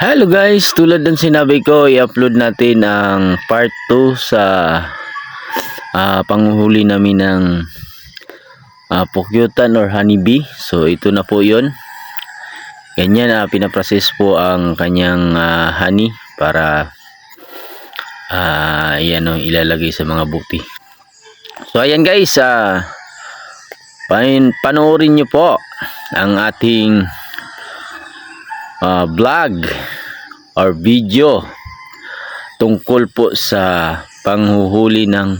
Hello guys, tulad ng sinabi ko, i-upload natin ang part 2 sa panghuhuli namin ng pukyutan or honeybee. So ito na po yun. Ganyan, pinaprocess po ang kanyang honey para ilalagay sa mga buti. So ayan guys, panoorin nyo po ang ating vlog or video tungkol po sa panghuhuli ng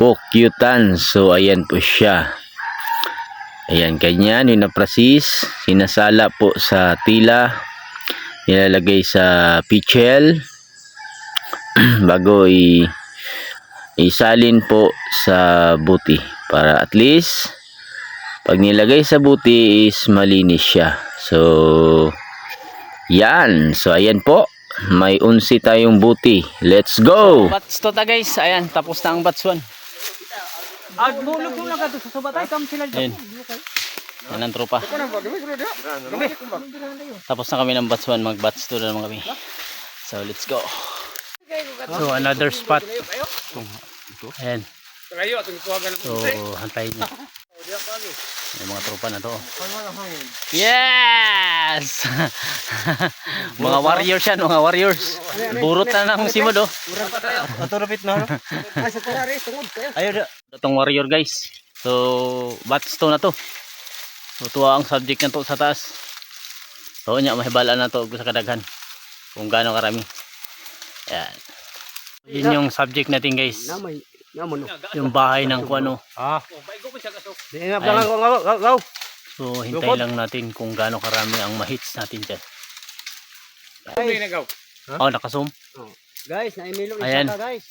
pukyutan. So ayan po siya. Ayan, ganyan yung na-process, sinasala po sa tila, nilalagay sa pichel bago isalin po sa buti para at least pag nilagay sa buti is malinis siya. So yan, so ayan po, may 11 tayong buti. Let's go! Bats to ta guys, ayan, tapos na ang bats 1. Agmulog mo lang ka sa subatay, kam sila dyan. Yan ang tropa. Tapos na kami ng bats 1, mag-bats 2 na naman kami. So let's go. So another spot. Ayan. So hantayin nyo. Yung mga tropa na to. Yes! Mga warriors yan, mga warriors. Burot na ng simod oh. Naturapit na. Ayun, itong warrior guys. So bats to na to. So tuwa ang subject na to sa taas. So nya mahibalaan na to sa kadaghan. Kung gaano karami. Yan. Yun yung subject natin guys. Yung bahay ng kuano. So hintay lang natin kung gaano karami ang ma-hits natin dyan. Oh, nakasum. Guys, naimilo ayan. Isa ka guys.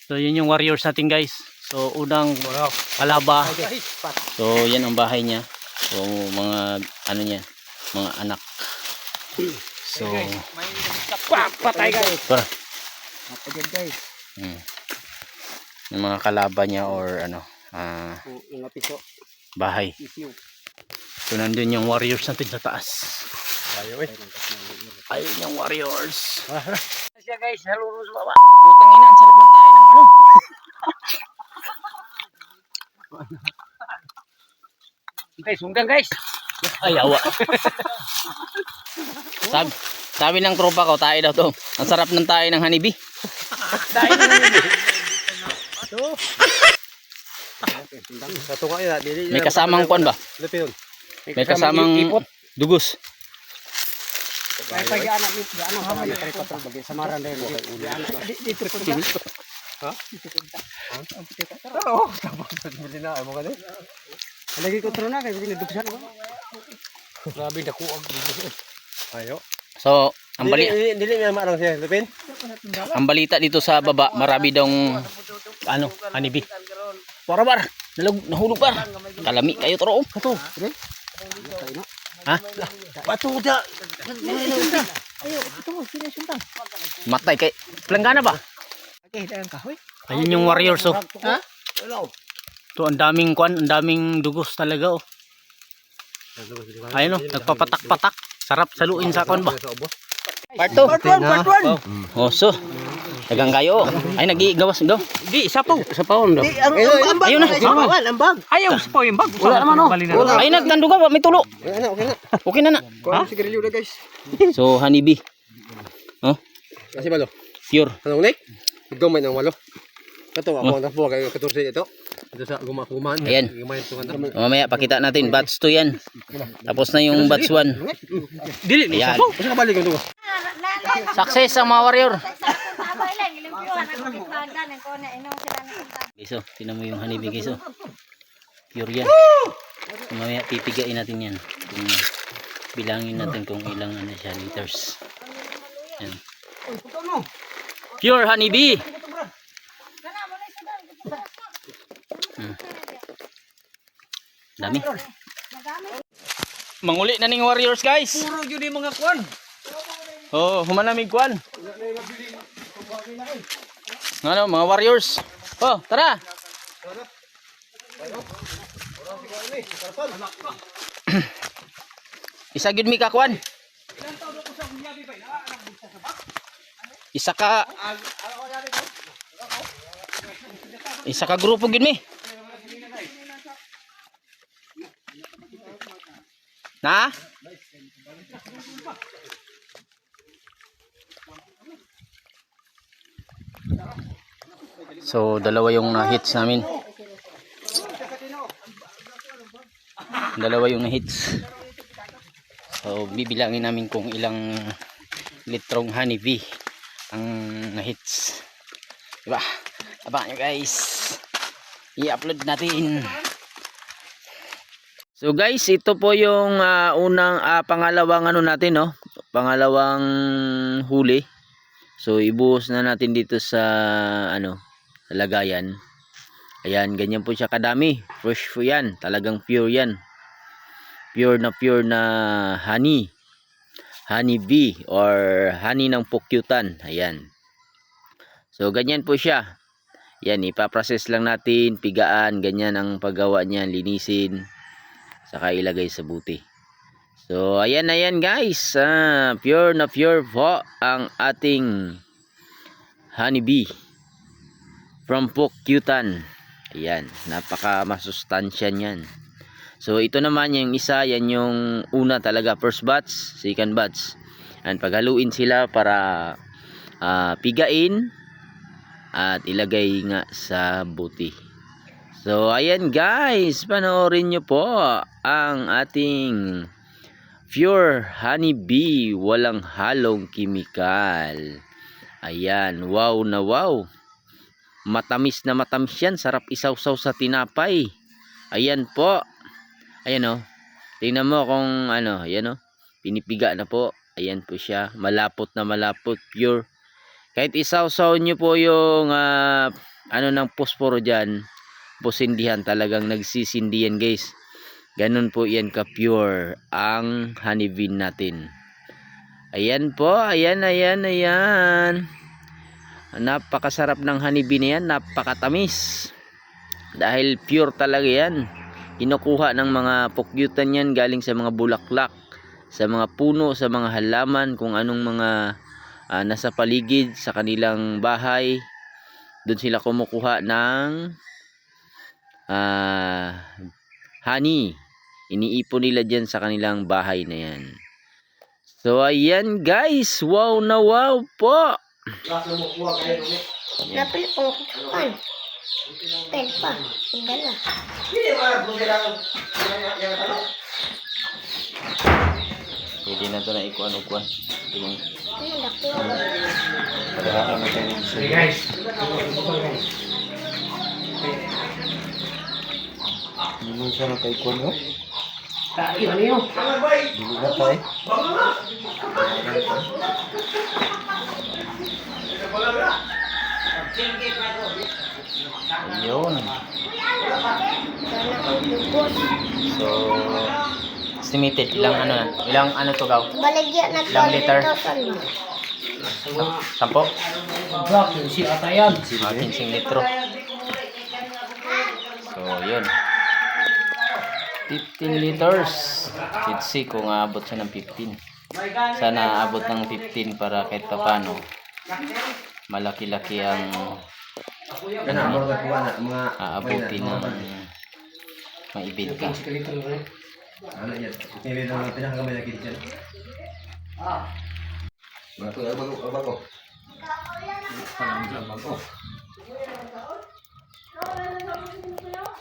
So yun yung warriors natin guys. So unang kalaba. So yan ang bahay niya. So mga ano niya, mga anak. So Patay guys. para Patay guys. yung mga kalaba niya or ano Mga piso. bahay. So nandun yung warriors natin sa taas. Ayun yung warriors. Siya guys, haluro sa baba. Putang ina, ang sarap ng tayo ng ano. Guys, hunggang guys. Ay, awa. sabi ng tropa ko, tayo daw to. Ang sarap ng tayo ng honeybee. Tayo na nila. May kasamang kwan ba? May kasamang dugos. Kaya pag-anak nito, ano ha, may karikotong bagay. Samaran na yun. Dito ko na. Ha? Oo, tapos na mo ka din. Lagi ko tro na, kaya pinaduksan ko. Grabe, nakuag. Ayo. So, ang Dili niya maarang siya, Lupin? ang balita dito sa baba, marami daw ano, honeybee. Para bar, nahulog par. Kalami kayo tro. Kato, Ha? pato da. Ayo, ito, sinasunta. Matay kay planggana ba? Okay, dayan ka, hoy. Ayun yung warriors oh. Ha? Hello. To ang daming kwan, ang daming dugos talaga oh. Ayun oh, nagpapatak-patak. Sarap saluin sa kwan ba? Part 2. Part 1. Oh, so. Dagang kayo. Ay nagigawas daw. Di, isa po. Sa paon daw. Ang bag. Ayun na. Ang bag. Ayaw sa po yung bag. Wala naman oh. Ay nagtanduga ba may tulo. Okay na. Okay na na. Ha? Sigarilyo na guys. So honeybee. Oh, Kasi balo. pure. Anong ulit? Gamay ng walo. Kato ako na po kay 14 ito. Ito sa gumakuman. Ayan. Gamay ito kan. Mamaya pakita natin batch 2 yan. Tapos na yung batch 1. Dili ni Ayan. sa. Kasi kabalik ko. Success ang mga warrior. Giso, tinan mo yung honeybee giso. Pure yan. Mamaya pipigain natin yan. Kung bilangin natin kung ilang ano siya liters. Yan. Pure honeybee. Dami. Manguli na ning warriors guys. Puro yun yung mga kwan. Oh, humanamig kwan. Ano, mga warriors. Oh, tara. Isa gid mi ka kwan. isa ka grupo gid mi. Na? So dalawa yung hits namin. Dalawa yung hits. So bibilangin namin kung ilang litrong honey bee ang hits. Diba? Abangan nyo guys. I-upload natin. So guys, ito po yung pangalawang ano natin, no? Pangalawang huli. So ibuhos na natin dito sa sa lagayan. Ayan, ganyan po siya kadami. Fresh po yan. Talagang pure yan. Pure na honey. Honey bee or honey ng pukyutan. Ayan. So ganyan po siya. Yan, ipaprocess lang natin, pigaan, ganyan ang paggawa niyan, linisin, saka ilagay sa buti. So ayan guys, pure na pure po ang ating honey bee from pukyutan. Ayan, napaka masustansya niyan. So ito naman yung isa, yan yung una talaga, first batch, second batch. And paghaluin sila para pigain at ilagay nga sa buti. So ayan guys, panoorin nyo po ang ating pure honey bee, walang halong kimikal. Ayan, wow na wow. Matamis na matamis yan, sarap isawsaw sa tinapay. Ayan po. Ayan o. Tingnan mo kung ayan o. Pinipiga na po. Ayan po siya, malapot na malapot, pure. Kahit isawsaw nyo po yung ng posporo dyan, pusindihan, talagang nagsisindihan guys. Ganun po yan ka pure ang honey bee natin. Ayan po, ayan. Napakasarap ng honey bee na yan, napakatamis. Dahil pure talaga yan. Kinukuha ng mga pukyutan yan galing sa mga bulaklak, sa mga puno, sa mga halaman, kung anong mga nasa paligid sa kanilang bahay. Doon sila kumukuha ng honey. Iniipon nila dyan sa kanilang bahay na yan. So ayan guys, wow na wow po. Napil po kan. Pen pa. Dala. Pwede na ito na ikuan-ukuan. Hey guys. Ano siya na kay Kono? Tayo ano yun? Dili na tayo. Ayun. So estimated ilang to gaw? Baligya na Ilang liter? 20,000. 10? Black yung si Atayan. 15 litro. So yun, 15 liters. Let's see kung aabot siya ng 15. Sana aabot ng 15 para kahit pa paano malaki-laki ang aabutin ng maibenta. Ano yan? Hindi na pinakakamay na kitchen. Bago.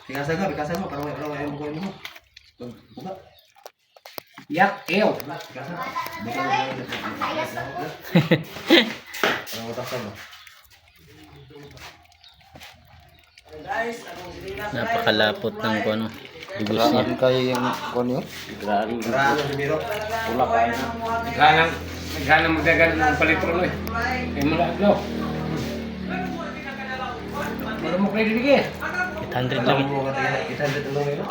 Bikasan mo, parang yung bukoy mo. Buka. Yak, ew. Parang utasan mo. Napakalapot ng dugos niya. Grabe kayo yung Kono. Grabe. Grabe si Miro. Naghanang magdagan ng palitro eh. Kaya malaglo. Para mo kayo diligay. 800 lang. Kita dito lang yun.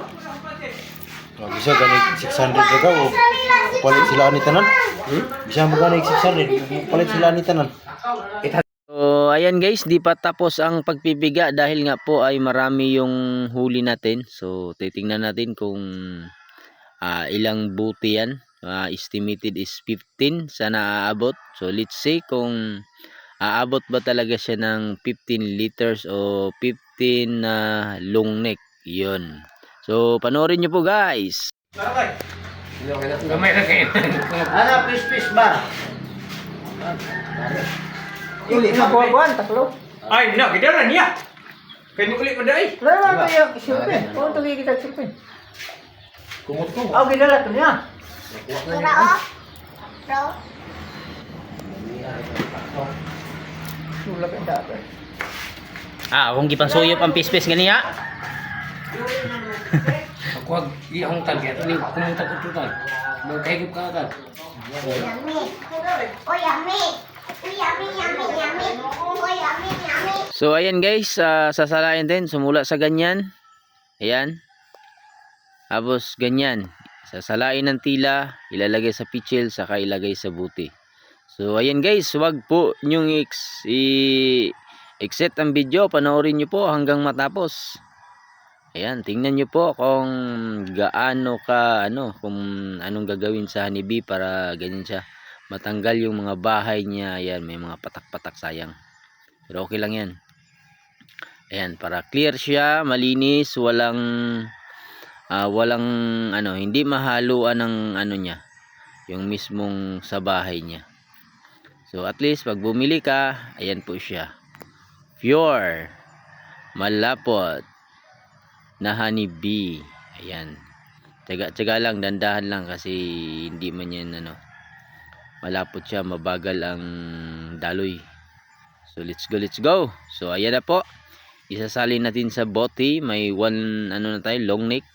Bisa ganig 600 ka o palit sila ni tanan. Bisa mo ganig 600 palit sila ni tanan. So ayan guys, di pa tapos ang pagpipiga dahil nga po ay marami yung huli natin. So titingnan natin kung ilang buti yan. Estimated is 15 sana aabot. So let's see kung aabot ba talaga siya ng 15 liters o 15 na long neck. Yun. So, panoorin nyo po guys. Gamay na kayo. Ano, fish ba? Uli na buwan, taklo. Ay, na, kita na niya. Kaya mo ulit maday. Lalo tayo, silpin. Kung ito kita silpin. Kumot ko. Aw, gidala ito niya. Kira o. Bro. Sulap yung dati. Akong gipansuyop ang pispis ganiya. Ako ang iyong target. Ini kumunta ko tutal. Magkahigip ka agad. Yummy. Oh, yummy. Yummy, yummy, yummy. Oh, yummy, yummy. So, ayan guys, sasalain din. Sumula sa ganyan. Ayan. Tapos, ganyan. Sasalain ng tila, ilalagay sa pichil, saka ilagay sa buti. So, ayan guys, wag po nyong exit ang video. Panoorin nyo po hanggang matapos. Ayan, tingnan nyo po kung gaano ka, kung anong gagawin sa honeybee para ganyan siya. Matanggal yung mga bahay niya. Ayan, may mga patak-patak sayang. Pero okay lang yan. Ayan, para clear siya, malinis, walang hindi mahaluan ng niya, yung mismong sa bahay niya. So at least pag bumili ka, ayan po siya. Pure, malapot na honeybee. Ayan. Tsaga-tsaga lang, dandahan lang kasi hindi man yan malapot siya, mabagal ang daloy. So let's go. So ayan na po. Isasalin natin sa bote. May one na tayo, long neck.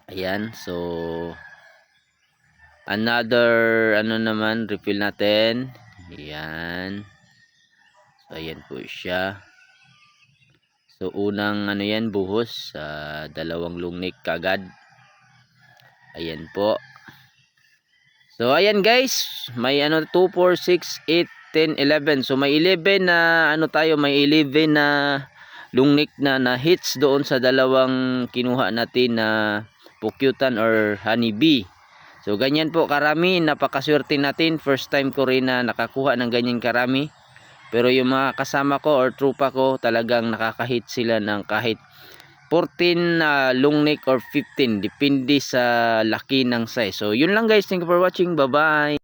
Ayan, so another naman, refill natin. Ayan. So ayan po siya. So unang yan, buhos sa dalawang long neck kagad. Ayan po. So ayan guys, may 2, 4, 6, 8, 10, 11. So may 11 na may 11 na long neck na hits doon sa dalawang kinuha natin na pukyutan or honeybee. So ganyan po karami, napakaswerte natin. First time ko rin na nakakuha ng ganyan karami. Pero yung mga kasama ko or trupa ko, talagang nakakahit sila ng kahit 14 long neck or 15, depende sa laki ng size. So yun lang guys, thank you for watching, bye bye.